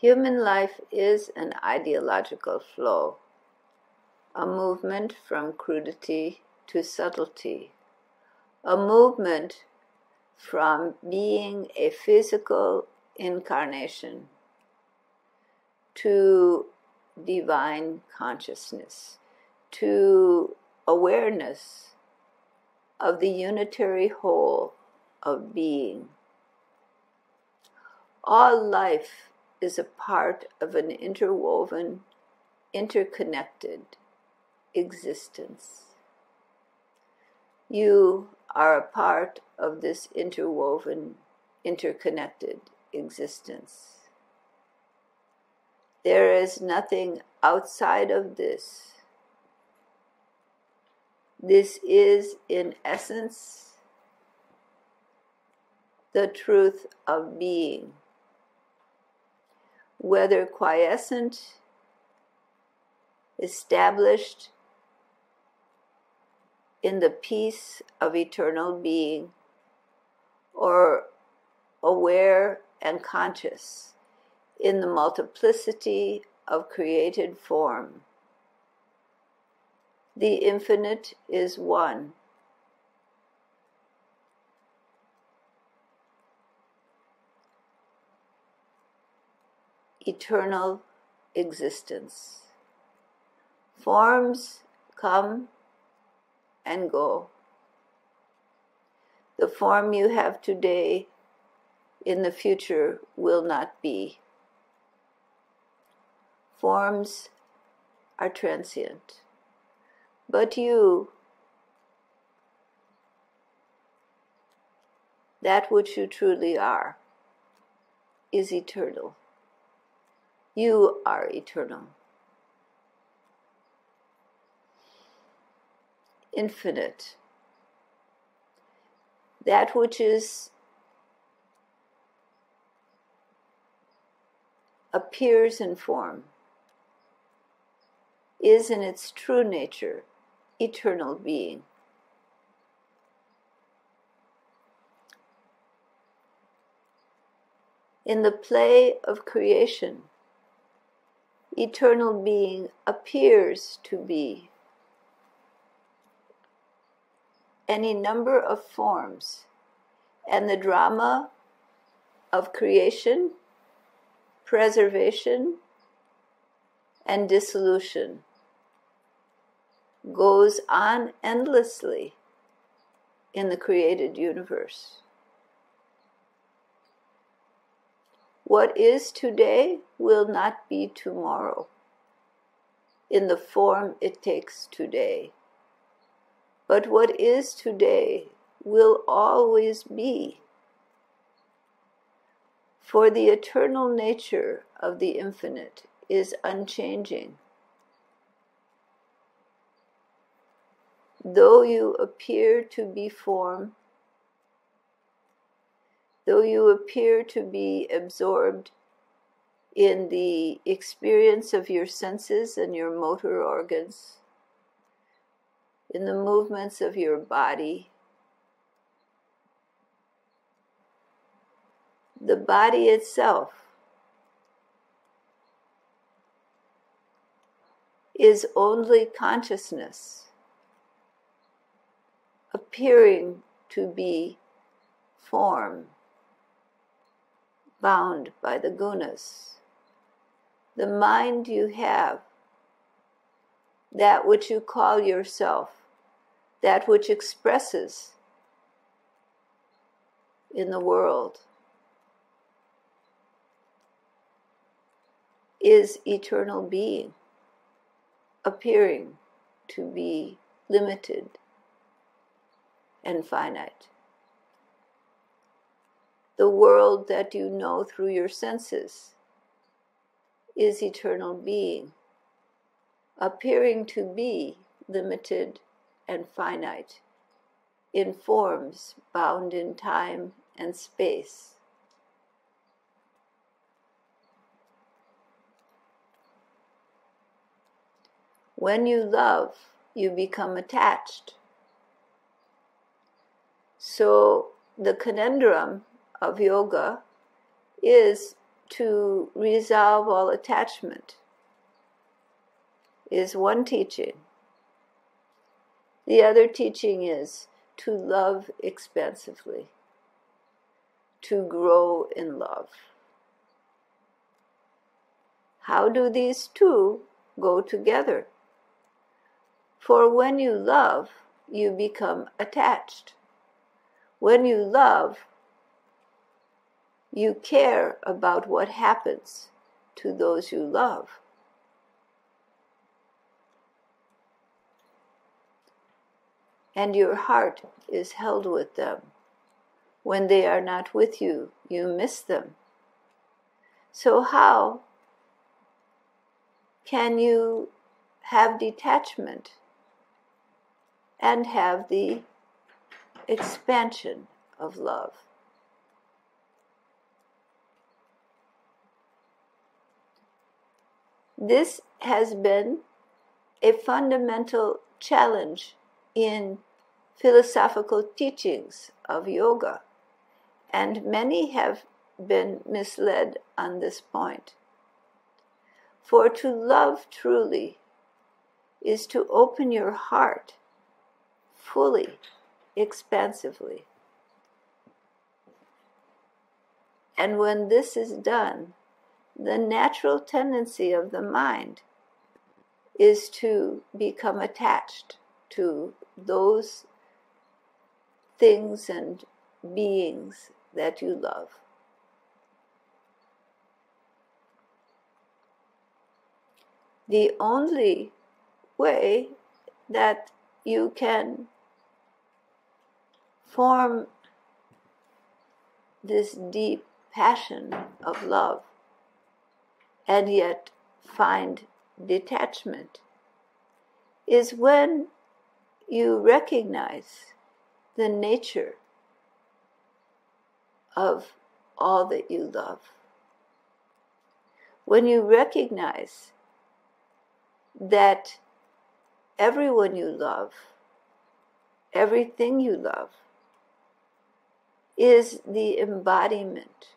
Human life is an ideological flow, a movement from crudity to subtlety, a movement from being a physical incarnation to divine consciousness, to awareness of the unitary whole of being. All life is a part of an interwoven, interconnected existence. You are a part of this interwoven, interconnected existence. There is nothing outside of this. This is, in essence, the truth of being. Whether quiescent, established in the peace of eternal being, or aware and conscious in the multiplicity of created form. The infinite is one. Eternal existence. Forms come and go. The form you have today in the future will not be. Forms are transient, but you, that which you truly are, is eternal. You are eternal. Infinite. That which appears in form is in its true nature eternal being. In the play of creation, eternal being appears to be any number of forms, and the drama of creation, preservation, and dissolution goes on endlessly in the created universe. What is today will not be tomorrow in the form it takes today. But what is today will always be. For the eternal nature of the infinite is unchanging. Though you appear to be form, though you appear to be absorbed in the experience of your senses and your motor organs, in the movements of your body, the body itself is only consciousness appearing to be form, bound by the gunas. The mind you have, that which you call yourself, that which expresses in the world, is eternal being, appearing to be limited and finite. The world that you know through your senses is eternal being, appearing to be limited and finite in forms bound in time and space. When you love, you become attached. So the conundrum of yoga is to resolve all attachment is one teaching. The other teaching is to love expansively, to grow in love. How do these two go together? For when you love, you become attached. When you love, you care about what happens to those you love. And your heart is held with them. When they are not with you, you miss them. So how can you have detachment and have the expansion of love? This has been a fundamental challenge in philosophical teachings of yoga, and many have been misled on this point. For to love truly is to open your heart fully, expansively. And when this is done, the natural tendency of the mind is to become attached to those things and beings that you love. The only way that you can form this deep passion of love and yet find detachment is when you recognize the nature of all that you love. When you recognize that everyone you love, everything you love, is the embodiment,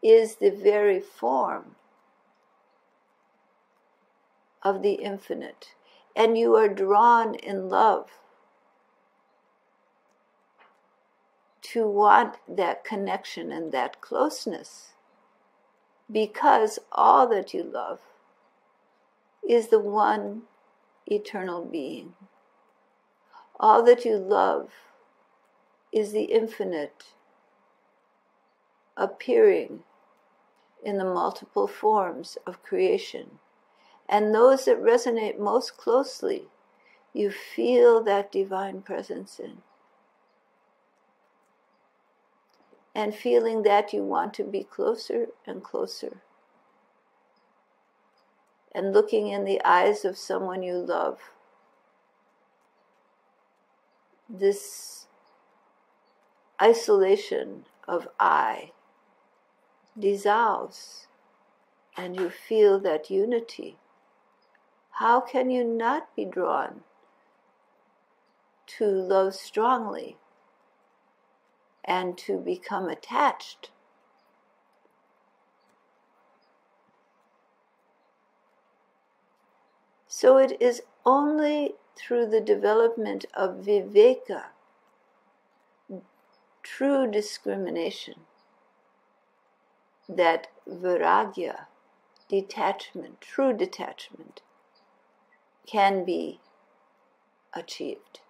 is the very form of the infinite, and you are drawn in love to want that connection and that closeness, because all that you love is the one eternal being. All that you love is the infinite appearing in the multiple forms of creation. And those that resonate most closely, you feel that divine presence in. And feeling that, you want to be closer and closer. And looking in the eyes of someone you love, this isolation of I dissolves, and you feel that unity. How can you not be drawn to love strongly and to become attached? So it is only through the development of viveka, true discrimination, that vairagya, detachment, true detachment, can be achieved.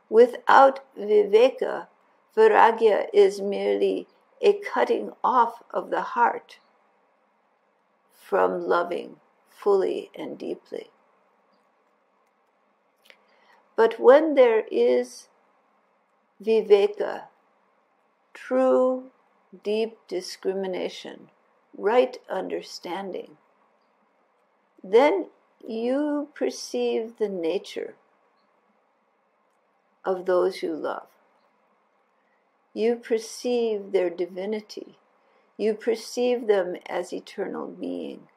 Without viveka, vairagya is merely a cutting off of the heart from loving fully and deeply. But when there is viveka, true, deep discrimination, right understanding, then you perceive the nature of those you love. You perceive their divinity. You perceive them as eternal being,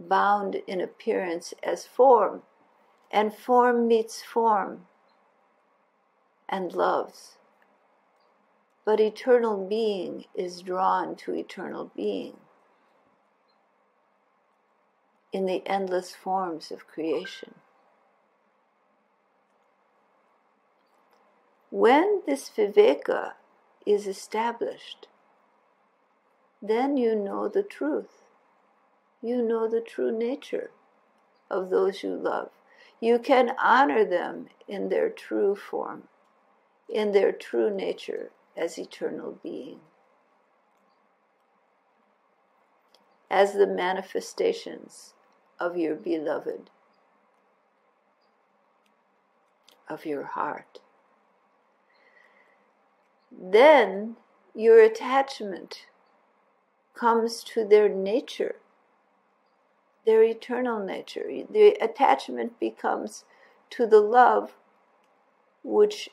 bound in appearance as form, and form meets form and loves. But eternal being is drawn to eternal being in the endless forms of creation. When this viveka is established, then you know the truth. You know the true nature of those you love. You can honor them in their true form, in their true nature as eternal being, as the manifestations of your beloved, of your heart. Then your attachment comes to their nature, their eternal nature. The attachment becomes to the love which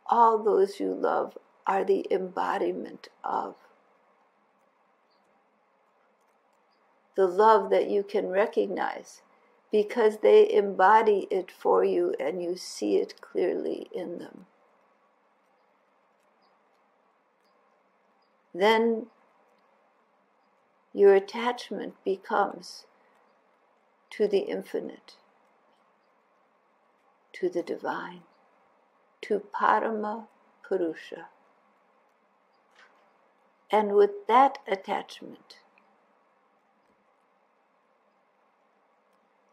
all those you love are the embodiment of. The love that you can recognize because they embody it for you and you see it clearly in them. Then your attachment becomes to the infinite, to the divine, to Parama Purusha. And with that attachment,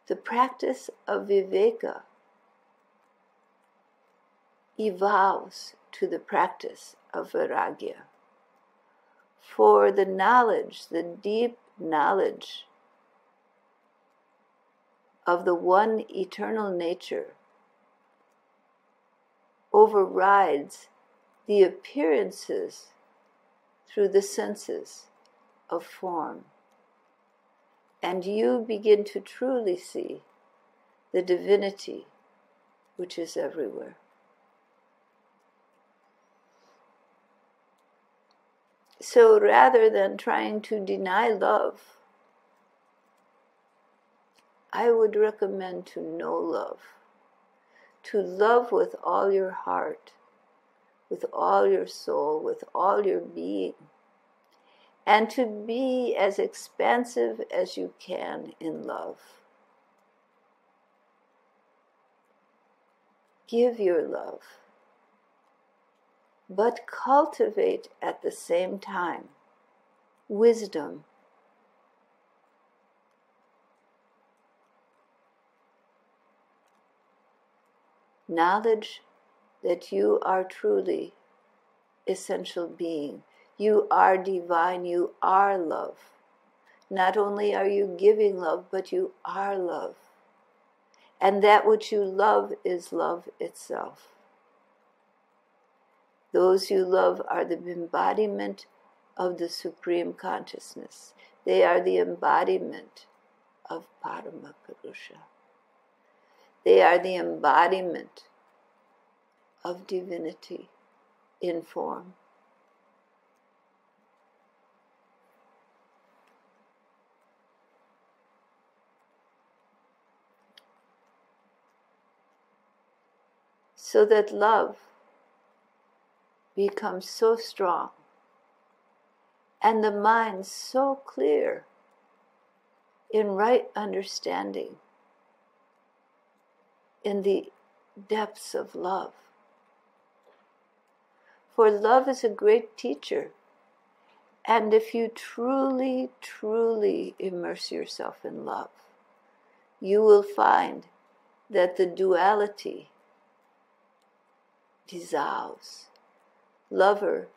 the practice of viveka evolves to the practice of vairagya. For the knowledge, the deep knowledge of the one eternal nature overrides the appearances through the senses of form. And you begin to truly see the divinity which is everywhere. So rather than trying to deny love, I would recommend to know love. To love with all your heart, with all your soul, with all your being. And to be as expansive as you can in love. Give your love. But cultivate at the same time wisdom, knowledge that you are truly essential being. You are divine, you are love. Not only are you giving love, but you are love. And that which you love is love itself. Those you love are the embodiment of the Supreme Consciousness. They are the embodiment of Parama Purusha. They are the embodiment of divinity in form. So that love becomes so strong and the mind so clear in right understanding in the depths of love. For love is a great teacher, and if you truly, truly immerse yourself in love, you will find that the duality dissolves. Lover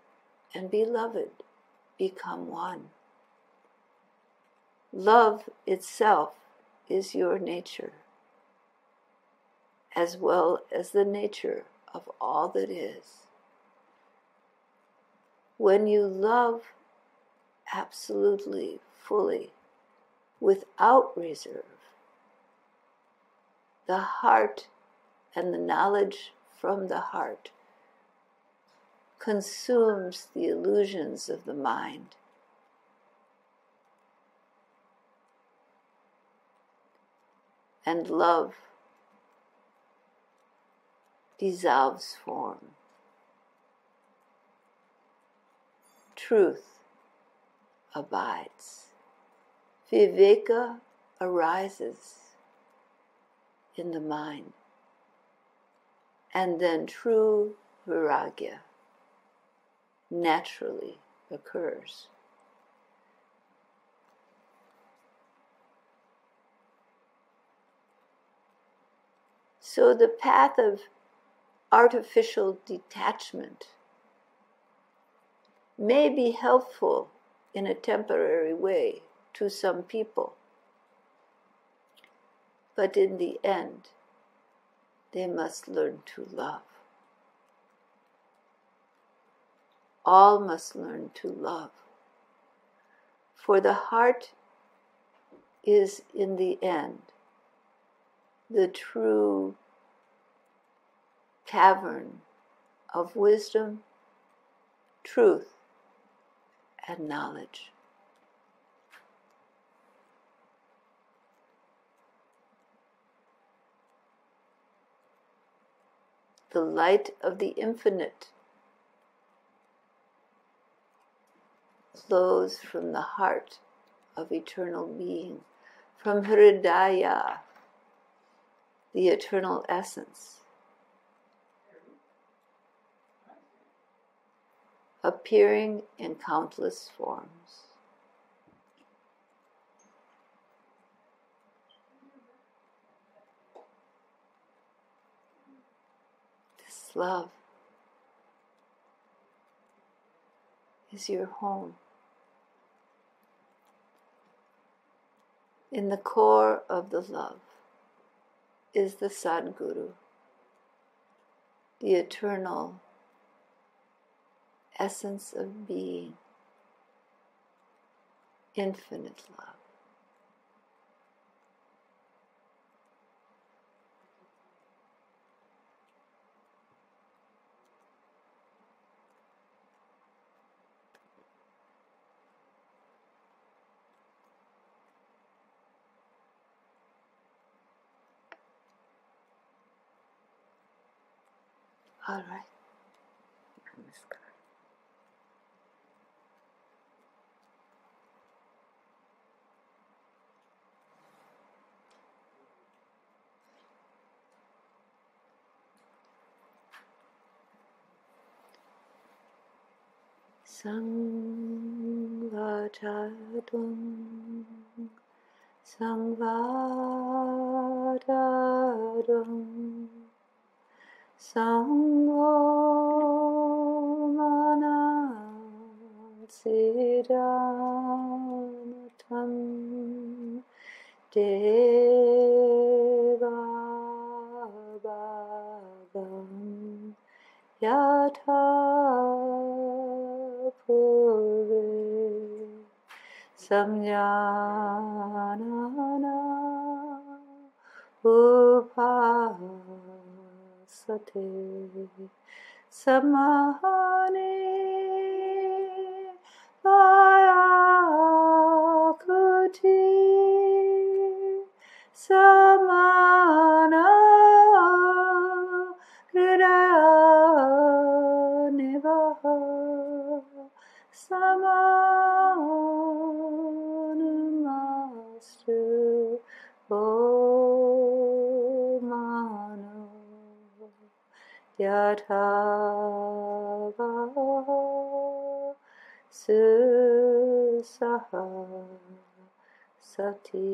and beloved become one. Love itself is your nature, as well as the nature of all that is. When you love absolutely, fully, without reserve, the heart and the knowledge from the heart consumes the illusions of the mind. And love dissolves form. truth abides. Viveka arises in the mind, and then true vairagya naturally occurs. So the path of artificial detachment may be helpful in a temporary way to some people, but in the end, they must learn to love. All must learn to love, for the heart is, in the end, the true cavern of wisdom, truth, and knowledge. The light of the infinite flows from the heart of eternal being, from Hridaya, the eternal essence, appearing in countless forms. This love is your home. In the core of the love is the Sadguru, the eternal essence of being, infinite love. All right. Namaskar. Sangvatatum, sangvatatum, sangho manasiddhanatam, deva bhagam yatha purve samjnana upasate samahane vayakuti samana hridaya nivaha samanamastu omano yatha susaha sati.